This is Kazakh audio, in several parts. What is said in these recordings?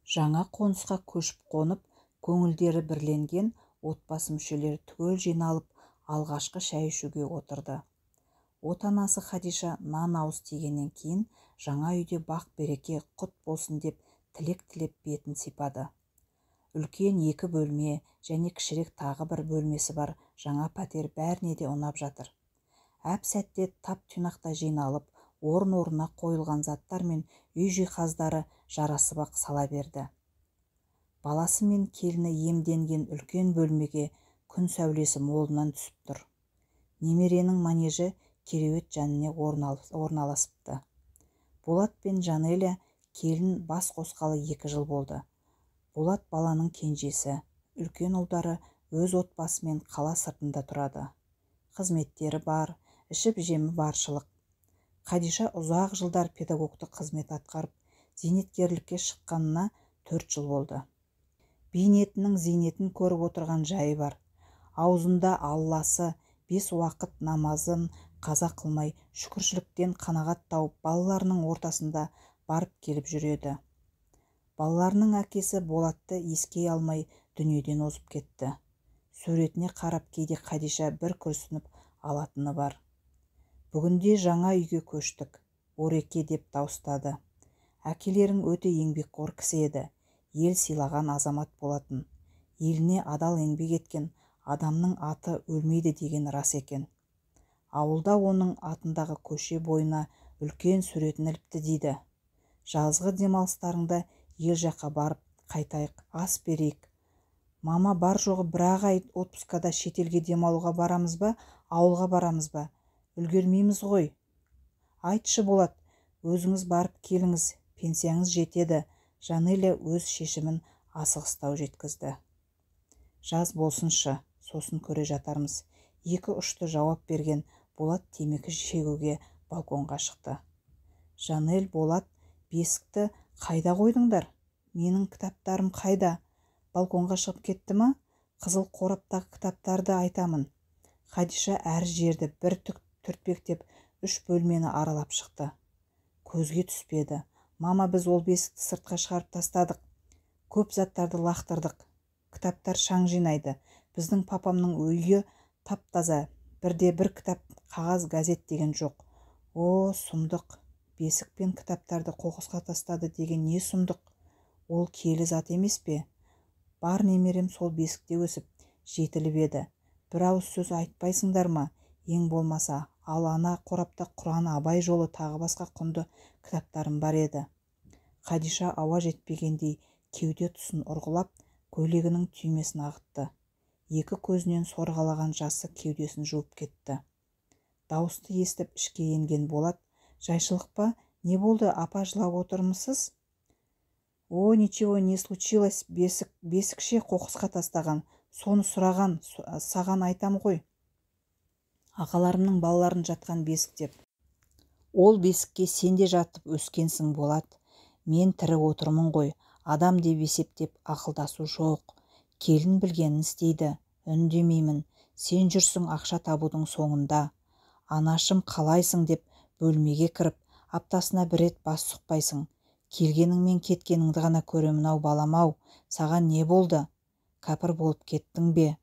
Жаңа қонысқа көшіп қонып, көңілдері бірленген отбасы мүшелері түгел жиналып, алғашқы шай ішуге отырды. Отанасы Хадиша нан ауыз тигеннен кейін жаңа үйде бақ-береке құт болсын деп тілек тілеп бетін сипады. Үлкен 2 бөлме және кішірек тағы бір бөлмесі бар жаңа пәтер бәріне де ұнап жатыр. Әп сәтте тап-тұйнақта жиналып, орын-орнына қойылған заттар мен үй жиһаздары жарасып-ақ сала берді. Баласы мен келіні емденген үлкен бөлмеге күн сәулесі молынан түсіп тұр. Немеренің манежі кереует жанына орналасыпты. Болат пен Жанеля келін бас қосқалы 2 жыл болды. Болат баланың кенжесі, үлкен ұлдары өз отбасымен қала сыртында тұрады. Қызметтері бар, ішіп-жемі баршылық. Хадиша ұзақ жылдар педагогтық қызмет атқарып, зейнеткерлікке шыққанына 4 жыл болды. Бейнетінің зейнетін көріп отырған жайы бар. Аузында Алласы 5 уақыт намазын қаза қылмай, шүкіршіліктен қанағат тауып, балаларының ортасында барып келіп жүреді. Балаларының әкесі Болатты ескей алмай дүниеден озып кетті. Суретіне қарап кейде Хадиша бір күрсініп алатыны бар. Бүгінде жаңа үйге көштік, Ореке деп дауыстады. Әкелерің өте еңбекқор кісі еді, ел сыйлаған азамат болатын. Еліне адал еңбек еткен адамның аты өлмейді деген рас екен. Ауылда оның атындағы көше бойына үлкен суретін іліпті дейді. Жазғы демалыстарыңда ел жаққа барып қайтайық, ас берейік. Мама бар жоғы 1 ай отпускада шетелге демалуға барамыз ба, ауылға барамыз ба? Үлгермейміз ғой. Айтшы Болат, өзіңіз барып келіңіз, пенсияңыз жетеді. Жанеля өз шешімін асығыстау жеткізді. Жаз болсыншы, сосын көре жатармыз. 2 ұшты жауап берген Болат темекі шегуге балконға шықты. Жанел, Болат, бесікті қайда қойдыңдар? Менің кітаптарым қайда? Балконға шығып кетті ма? Қызыл қораптағы кітаптарды айтамын. Хадиша әр жерді бір түртпектеп 3 бөлмені аралап шықты. Көзге түспеді. Мама, біз ол бесікті сыртқа шығарып тастадық. Көп заттарды лақтырдық. Кітаптар шаң жинайды. Біздің папамның үйі тап-таза. Бірде-бір кітап, қағаз, газет деген жоқ. О, сұмдық. Бесік пен кітаптарды қоқысқа тастады деген не сұмдық? Ол киелі зат емес пе? Бар немерем сол бесікте өсіп, жетіліп еді. Бір ауыз сөз айтпайсыңдар ма? Ең болмаса, ал ана қорапта Құран, Абай жолы тағы басқа құнды кітаптарым бар еді. Хадиша ауа жетпегендей кеуде тұсын ұрғылап, көйлегінің түймесін ағытты. 2 көзінен сорғалаған жасы кеудесін жуып кетті. Дауысты естіп ішке енген Болат, жайшылық па? Не болды, апа, жылап отырмысыз? О, ничего не случилось, бесікше қоқысқа тастаған. Соны сұраған, саған айтам ғой. Ағаларымның балаларын жатқан бесік деп. Ол бесікке сен де жатып өскенсің, Болат. Мен тірі отырмын ғой, адам деп есептеп ақылдасу жоқ. Келін білгенін істейді, үндемеймін. Сен жүрсің ақша табудың соңында. Анашым қалайсың деп бөлмеге кіріп, аптасына 1 рет бас сұқпайсың. Келгенің мен кеткеніңді ғана көремін-ау, балам-ау. Саған не болды? Кәпір болып кеттің бе?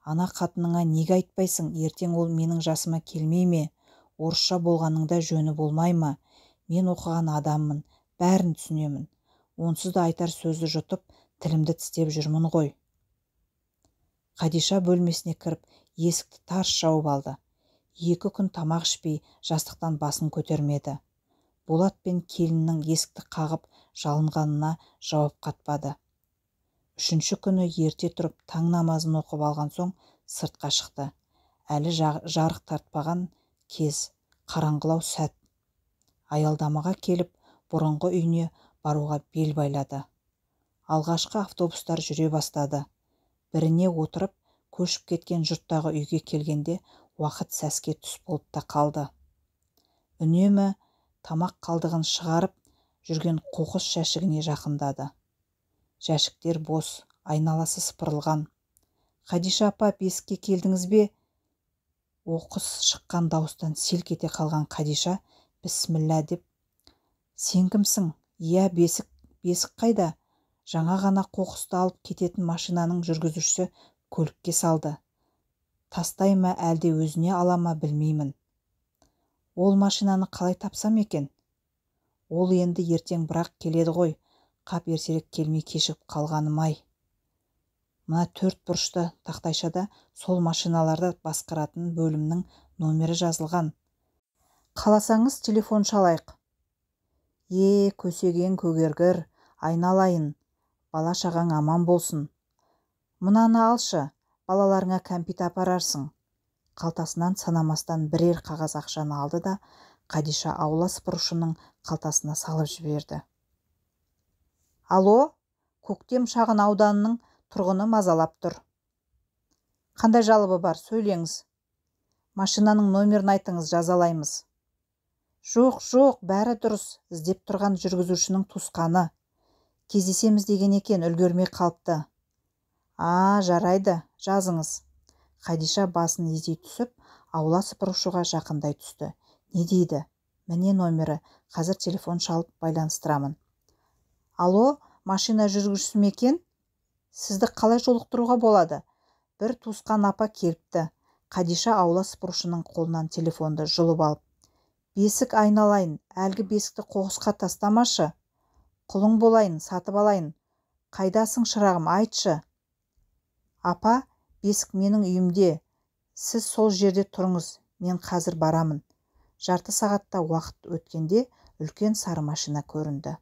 Ана қатыныңа неге айтпайсың? Ертең ол менің жасыма келмей ме? Орысша болғаныңда жөні болмай ма? Мен оқыған адаммын, бәрін түсінемін. Онсыз да айтар сөзді жұтып, тілімді тістеп жүрмін ғой. Хадиша бөлмесіне кіріп, есікті тарс жауып алды. 2 күн тамақ ішпей, жастықтан басын көтермеді. Болат пен келіннің есікті қағып жалынғанына жауап қатпады. 3-ші күні ерте тұрып таң намазын оқып алған соң сыртқа шықты. Әлі жарық тартпаған кез, қараңғылау сәт. Аялдамаға келіп, бұрынғы үйіне баруға бел байлады. Алғашқы автобустар жүре бастады. Біріне отырып, көшіп кеткен жұрттағы үйге келгенде уақыт сәске түс болып та қалды. Үнемі тамақ қалдығын шығарып жүрген қоқыс жәшігіне жақындады. Жәшіктер бос, айналасы сыпырылған. Хадиша апа, бесікке келдіңіз бе? Оқыс шыққан дауыстан селк ете қалған Хадиша, бісміллә деп, сен кімсің? Иә, бесік қайда? Жаңа ғана қоқысты алып кететін машинаның жүргізушісі көлікке салды. Тастай ма әлде өзіне ала ма білмеймін. Ол машинаны қалай тапсам екен? Ол енді ертең бірақ келеді ғой, қап ертерек келмей кешігіп қалғаным-ай. Мына 4 бұрышты тақтайшада сол машиналарды басқаратын бөлімнің номері жазылған. Қаласаңыз телефон шалайық. Көсеген көгергір, айналайын, бала шағаң аман болсын. Мынаны алшы, балаларыңа кәмпит апарарсың. Қалтасынан санамастан бірер қағаз ақшаны алды да Қадиша аула сыпырушының қалтасына салып жіберді. Алло, Көктем шағын ауданының тұрғыны мазалап тұр. Қандай жалобы бар, сөйлеңіз. Машинаның номерін айтыңыз, жазалаймыз. Жоқ, бәрі дұрыс, іздеп тұрған жүргізушінің туысқаны. Кездесеміз деген екен, үлгермей қалыпты. Жарайды, жазыңыз. Қадиша басын изей түсіп, аула сыпырушыға жақындай түсті. Не дейді? Міне номері, қазір телефон шалып байланыстырамын. Алло, машина жүргізушісі ме екен? Сізді қалай жолықтыруға болады? Бір туысқан апа келіпті. Қадиша аула сыпырушының қолынан телефонды жұлып алып. Бесік айналайын, әлгі бесікті қоқысқа тастамашы. Құлың болайын, сатып алайын. Қайдасың шырағым, айтшы. Апа, бесік менің үйімде. Сіз сол жерде тұрыңыз, мен қазір барамын. Жарты сағатта уақыт өткенде үлкен сары машина көрінді.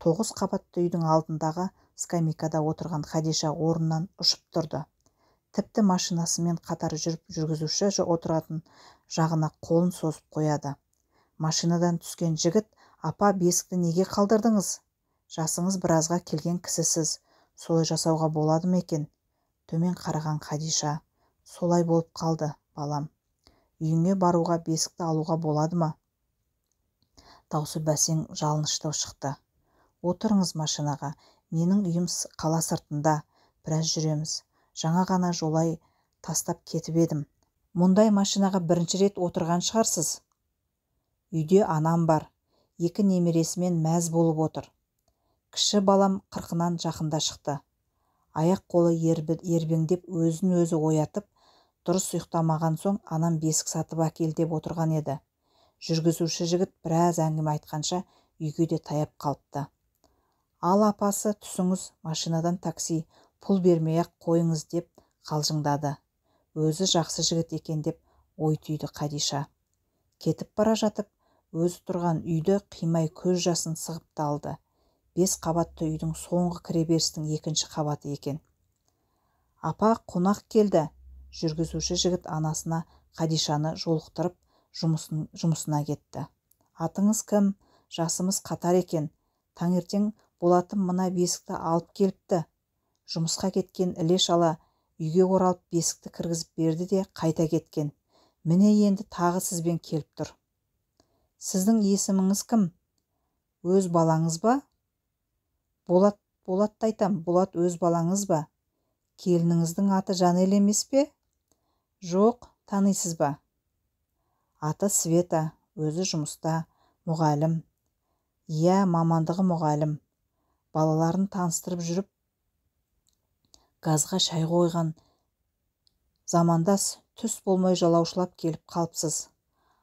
9 қабатты үйдің алдындағы скамейкада отырған Қадиша орнынан ұшып тұрды. Тіпті машинасымен қатар жүріп жүргізуші отыратын жағына қолын созып қояды. Машинадан түскен жігіт, апа, бесікті неге қалдырдыңыз? Жасыңыз біразға келген кісісіз, солай жасауға болады ма екен? Төмен қараған Қадиша, солай болып қалды, балам. Үйіңе баруға бесікті алуға болады ма? Даусы бәсең жалынышты шықты. Отырыңыз машинаға, менің үйім қала сыртында, біраз жүреміз. Жаңа ғана жолай тастап кетіп едім. Мұндай машинаға бірінші рет отырған шығарсыз? Үйде анам бар, 2 немересімен мәз болып отыр. Кіші балам 40-нан жақында шықты. Аяқ қолы ербеңдеп өзін-өзі оятып, дұрыс ұйықтамаған соң анам бесік сатып әкел деп отырған еді. Жүргізуші жігіт біраз әңгіме айтқанша үйге де таяп қалыпты. Ал апасы, түсіңіз, машинадан такси, пұл бермей-ақ қойыңыз деп қалжыңдады. Өзі жақсы жігіт екен деп ой түйді Қадиша. Кетіп бара жатып, өзі тұрған үйді қимай көз жасын сығып та алды. 5 қабатты үйдің соңғы кіреберістің 2-ші қабаты екен. Апа, қонақ келді. Жүргізуші жігіт анасына Қадишаны жолықтырып жұмысына кетті. Атыңыз кім? Жасымыз қатар екен. Таңертең Болатым мына бесікті алып келіпті. Жұмысқа кеткен іле-шала үйге оралып бесікті кіргізіп берді де қайта кеткен. Міне енді тағы сізбен келіп тұр. Сіздің есіміңіз кім? Өз балаңыз ба? Болатты айтам, Болат өз балаңыз ба? Келініңіздің аты Жанел емес пе? Жоқ, танисыз ба? Аты Света, өзі жұмыста, мұғалім. Мамандығы мұғалім. Балаларын таныстырып жүріп, газға шай қойған. Замандас, түс болмай жалаушылап келіп қалыпсыз.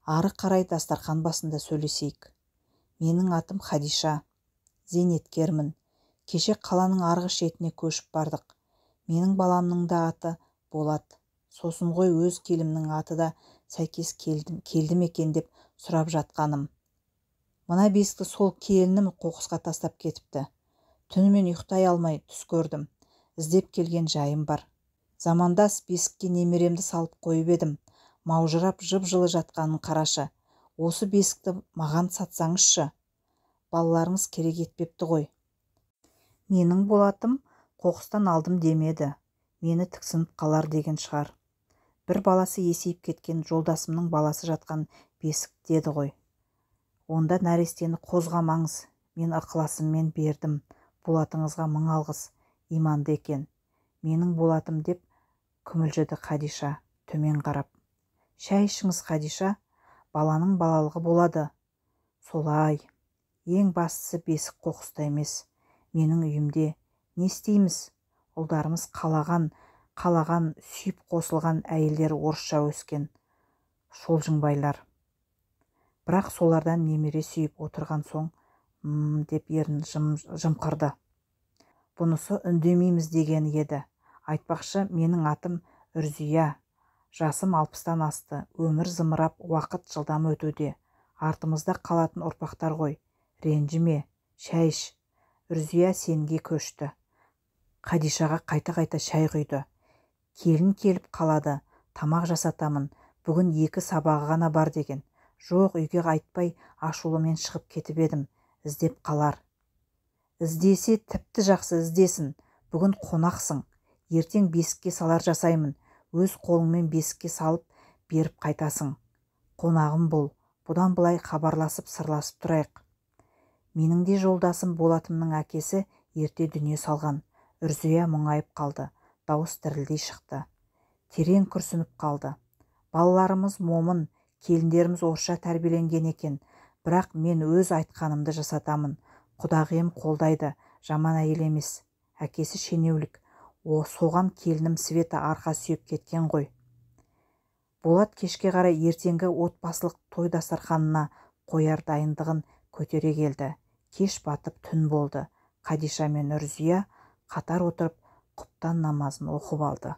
Ары қарай дастархан басында сөйлесейік. Менің атым Қадиша, зейнеткермін. Кеше қаланың арғы шетіне көшіп бардық. Менің баламның да аты Болат. Сосын ғой өз келімнің аты да сәйкес келді екен деп сұрап жатқаным. Мына бесікті сол келінім қоқысқа тастап кетіпті. Түнімен ұйықтай алмай түс көрдім. Іздеп келген жайым бар. Замандас, бесікке немеремді салып қойып едім. Маужырап жып-жылы жатқанын қарашы. Осы бесікті маған сатсаңызшы. Балаларыңыз керек етпепті ғой. Менің Болатым қоқыстан алдым демеді. Мені тіксініп қалар деген шығар. Бір баласы есейіп кеткен жолдасымның баласы жатқан бесік деді ғой. Онда нәрестені қозғамаңыз. Мен ықыласыммен бердім. Болатыңызға 1000 алғыс. Иманды екен. Менің Болатым деп күмілжіді Қадиша төмен қарап. Шай ішіңіз, Қадиша. Баланың балалығы болады. Солай. Ең бастысы бесік қоқыста емес. Менің үйімде, Не істейміз? Ұлдарымыз қалаған сүйіп қосылған әйелдері орысша өскен шолжыңбайлар. Бірақ солардан немере сүйіп отырған соң, деп ерін жымқырды. Бұнысы үндемейміз деген еді. Айтпақшы, менің атым Үрзия. Жасым 60-тан асты. Өмір зымырап, уақыт жылдам өтуде. Артымызда қалатын ұрпақтар ғой. Ренжіме, шәй іш. Үрзия сенге көшті. Қадишаға қайта-қайта шәй құйды. Келін келіп қалады, тамақ жасатамын. Бүгін 2 сабағы ғана бар деген. Жоқ, үйге қайтпай ашулымен шығып кетіп едім. Іздеп қалар. Іздесе тіпті жақсы іздесін. Бүгін қонақсың. Ертең бесікке салар жасаймын. Өз қолыңмен бесікке салып беріп қайтасың. Қонағым бол. Бұдан былай хабарласып сырласып тұрайық. Менің де жолдасым Болатымның әкесі ерте дүние салған. Үрзия мұңайып қалды. Дауыс дірілдей шықты. Терең күрсініп қалды. Балаларымыз момын, келіндеріміз орысша тәрбиеленген екен. Бірақ мен өз айтқанымды жасатамын. Құдағиым қолдайды, жаман әйел емес. Әкесі шенеулік. Соған келінім Света арқа сүйеп кеткен ғой. Болат кешке қарай ертеңгі отбасылық той дастарханына қояр дайындығын көтере келді. Кеш батып түн болды. Қадиша мен Үрзия қатар отырып құптан намазын оқып алды.